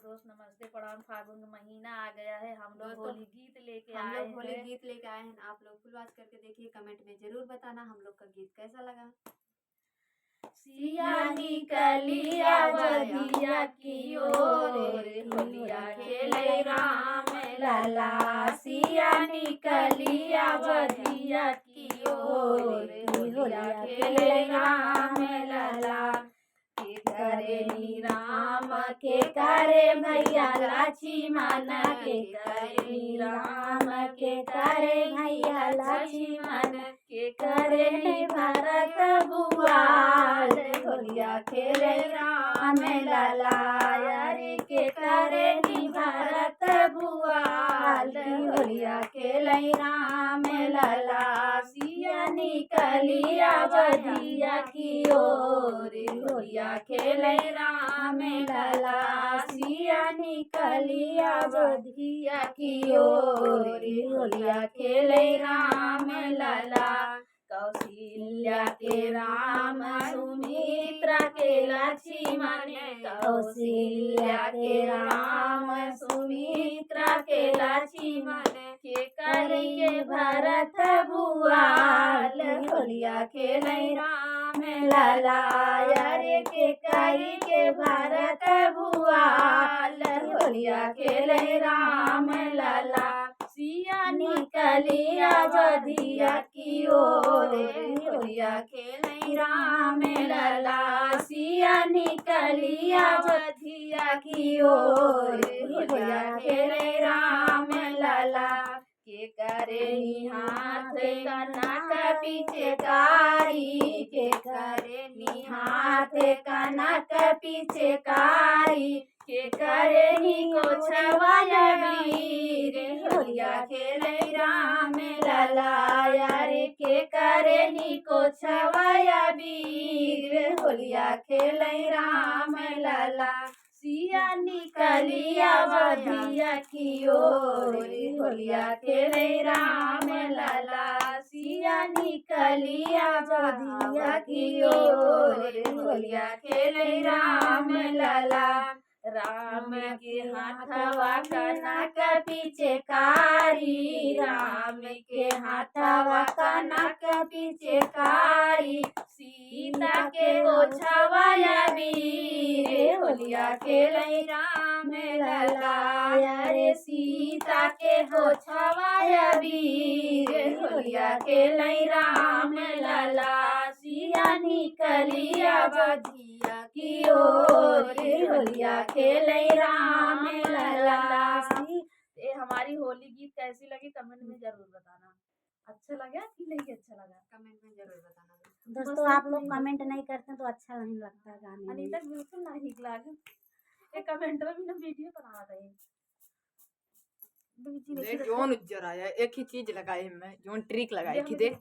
दोस्त नमस्ते प्रणाम। फागुन का महीना आ गया है, हम लोग दोस्तों, होली गीत लेके हम आए लोग होली हैं। गीत लेके आए हैं। आप लोग फुल वॉच करके देखिए, कमेंट में जरूर बताना हम लोग का गीत कैसा लगा। सिया निकलिया बधिया की ओर, होलिया खेले राम लला। सिया निकलिया बधिया की ओर, होलिया खेले राम लला। के करे नी राम के करे भैया लक्ष्मण, के करे नी राम के करे भैया लक्ष्मण, के करे नी भरत बुआल, होलिया खेले राम लला। रे के करे नी भरत बुआल, होलिया खेले राम लला। सिया निकलिया बधिया की ओर, होलिया खेले राम लला। सिया निकलिया बधिया की ओर, होलिया खेले राम लला। कौशल्या के राम सुमित्रा के लक्ष्मण, कौशल्या के राम सुमित्रा के लक्ष्मण, के करिए भरत बुआल, होलिया खेले राम लला। रे के करिए भरत बुआल, होलिया खेले राम लला। सिया निकलिया बधिया की ओर, होलिया खेले राम लला। सिया निकलिया बधिया की ओर, होलिया खेले राम लला। के करे नी हाथ कनक पिचकारी, के करे नी हाथ कनक पिचकारी, के करे नी कोछवाया वीर, होलिया खेले राम लला। रे के करे नी कोछवाया वीर, होलिया खेले राम लला। सिया निकलिया बधिया की ओर, होलिया खेले राम लला। सिया निकलिया बधिया की ओर, होलिया खेले राम लला। राम के हाथवा कनक पिचकारी, राम के हाथवा कनक पिचकारी, सीता के गोछवाया वीर, होलिया खेले राम लला। रे सीता के गोछवाया वीर, होलिया खेले राम लला। सिया निकलिया बधिया की ओर, होलिया खेले राम लला। ये हमारी होली गीत कैसी लगी कमेंट में जरूर बताना। अच्छा लगा कि नहीं अच्छा लगा, कमेंट में जरूर बताना। दोस्तों, आप लोग कमेंट नहीं करते तो अच्छा नहीं लगता गाने में। अनीता बिल्कुल नहीं लगा, ये कमेंट में भी ना वीडियो बना रहे हैं। देख जोन उज्जर आया, एक ही चीज लगाई मैं, जोन ट्रिक लगाई थी देख।